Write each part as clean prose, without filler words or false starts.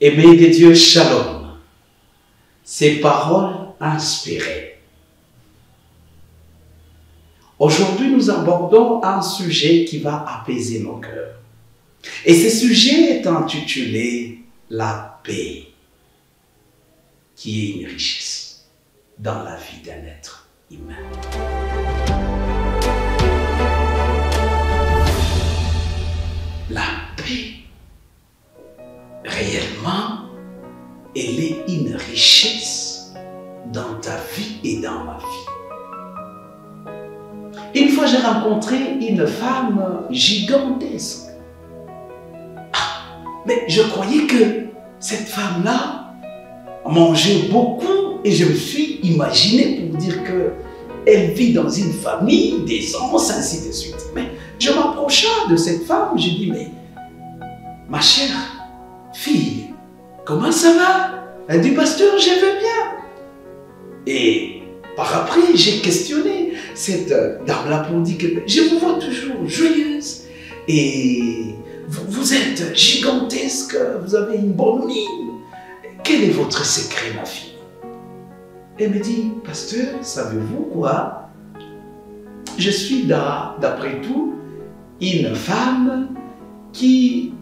Aimés de Dieu, shalom. Ces paroles inspirées. Aujourd'hui, nous abordons un sujet qui va apaiser nos cœurs. Et ce sujet est intitulé « La paix », qui est une richesse dans la vie d'un être humain. La paix, réellement, elle est une richesse dans ta vie et dans ma vie. Une fois, j'ai rencontré une femme gigantesque. Mais je croyais que cette femme-là mangeait beaucoup et je me suis imaginé pour dire qu'elle vit dans une famille, des enfants, ainsi de suite. Mais je m'approcha de cette femme, je dis, mais ma chère fille, comment ça va? Elle dit, pasteur, je vais bien. Et par après, j'ai questionné cette dame-là pour dire que je vous vois toujours joyeuse et vous êtes gigantesque, vous avez une bonne mine. Quel est votre secret, ma fille? Elle me dit, pasteur, savez-vous quoi? Je suis d'après tout une femme qui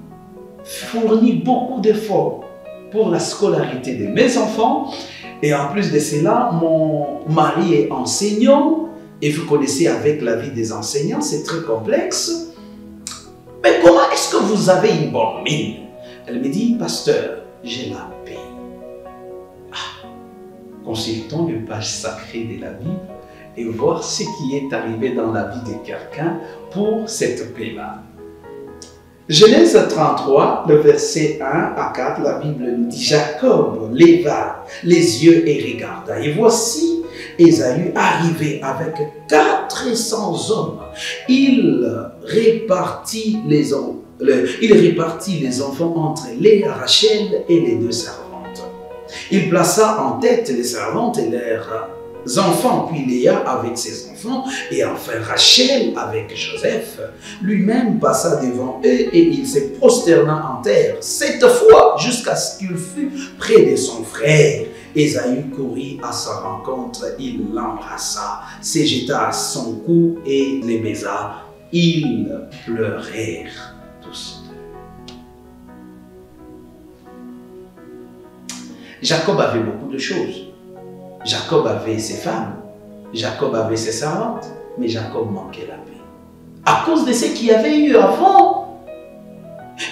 fournit beaucoup d'efforts pour la scolarité de mes enfants. Et en plus de cela, mon mari est enseignant. Et vous connaissez avec la vie des enseignants, c'est très complexe. Mais comment est-ce que vous avez une bonne mine? Elle me dit, pasteur, j'ai la paix. Consultons les pages sacrées de la Bible et voir ce qui est arrivé dans la vie de quelqu'un pour cette paix-là. Genèse 33, le verset 1 à 4, la Bible nous dit, Jacob leva les yeux et regarda. Et voici Ésaü arrivé avec 400 hommes. Il répartit les enfants entre Léa, Rachel et les deux servantes. Il plaça en tête les servantes et leurs enfants, puis Léa avec ses enfants, et enfin Rachel avec Joseph. Lui-même passa devant eux et il se prosterna en terre 7 fois jusqu'à ce qu'il fût près de son frère. Ésaü courut à sa rencontre, il l'embrassa, se jeta à son cou et les baisa. Ils pleurèrent tous. Jacob avait beaucoup de choses. Jacob avait ses femmes, Jacob avait ses servantes, mais Jacob manquait la paix. À cause de ce qu'il y avait eu avant.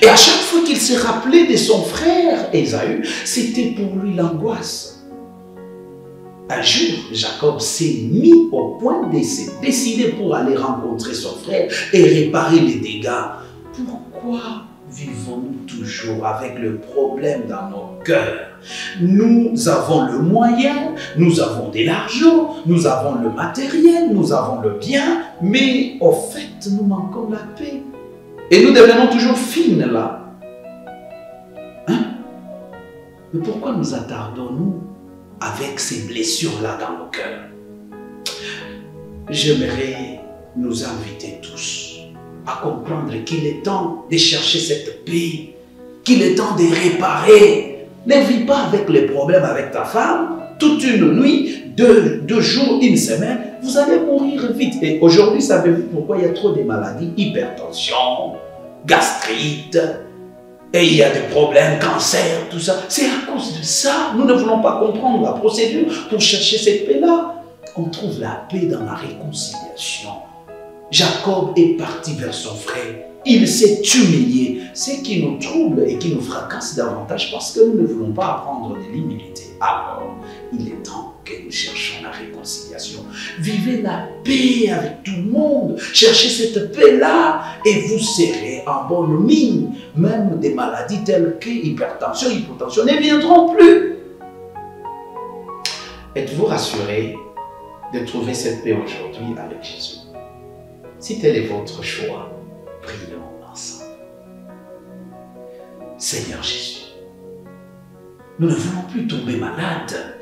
Et à chaque fois qu'il se rappelait de son frère Ésaü, c'était pour lui l'angoisse. Un jour, Jacob s'est mis au point de se décider pour aller rencontrer son frère et réparer les dégâts. Pourquoi vivons-nous toujours avec le problème dans nos cœurs? Nous avons le moyen, nous avons de l'argent, nous avons le matériel, nous avons le bien, mais au fait, nous manquons la paix. Et nous devenons toujours fines là. Hein? Mais pourquoi nous attardons-nous avec ces blessures-là dans nos cœurs? J'aimerais nous inviter tous à comprendre qu'il est temps de chercher cette paix, qu'il est temps de réparer. Ne vis pas avec les problèmes avec ta femme, toute une nuit, deux jours, une semaine, vous allez mourir vite. Et aujourd'hui, savez-vous pourquoi il y a trop de maladies? Hypertension, gastrite, et il y a des problèmes, cancer, tout ça. C'est à cause de ça. Nous ne voulons pas comprendre la procédure pour chercher cette paix-là. On trouve la paix dans la réconciliation. Jacob est parti vers son frère. Il s'est humilié. Ce qui nous trouble et qui nous fracasse davantage parce que nous ne voulons pas apprendre de l'humilité. Alors, il est temps que nous cherchions la réconciliation. Vivez la paix avec tout le monde. Cherchez cette paix-là et vous serez en bonne mine. Même des maladies telles que l'hypertension, l'hypotension ne viendront plus. Êtes-vous rassuré de trouver cette paix aujourd'hui avec Jésus? Si tel est votre choix, prions ensemble. Seigneur Jésus, nous ne voulons plus tomber malades.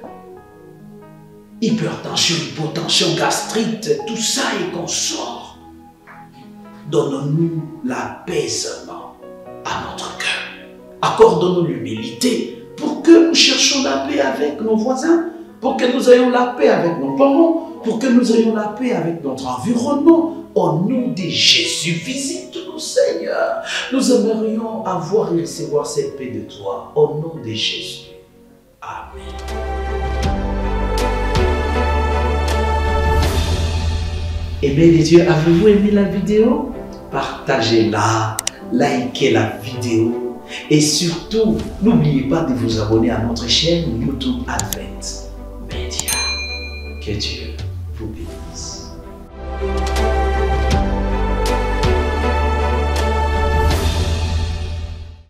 Hypertension, hypotension, gastrite, tout ça est qu'on sort. Donne-nous la paix seulement à notre cœur. accorde-nous l'humilité pour que nous cherchions la paix avec nos voisins, pour que nous ayons la paix avec nos parents, pour que nous ayons la paix avec notre environnement. Au nom de Jésus, visite-nous, Seigneur. Nous aimerions avoir et recevoir cette paix de toi. Au nom de Jésus. Amen. Aimés les dieux, avez-vous aimé la vidéo? Partagez-la, likez la vidéo et surtout, n'oubliez pas de vous abonner à notre chaîne YouTube Advent Media. Que Dieu vous bénisse.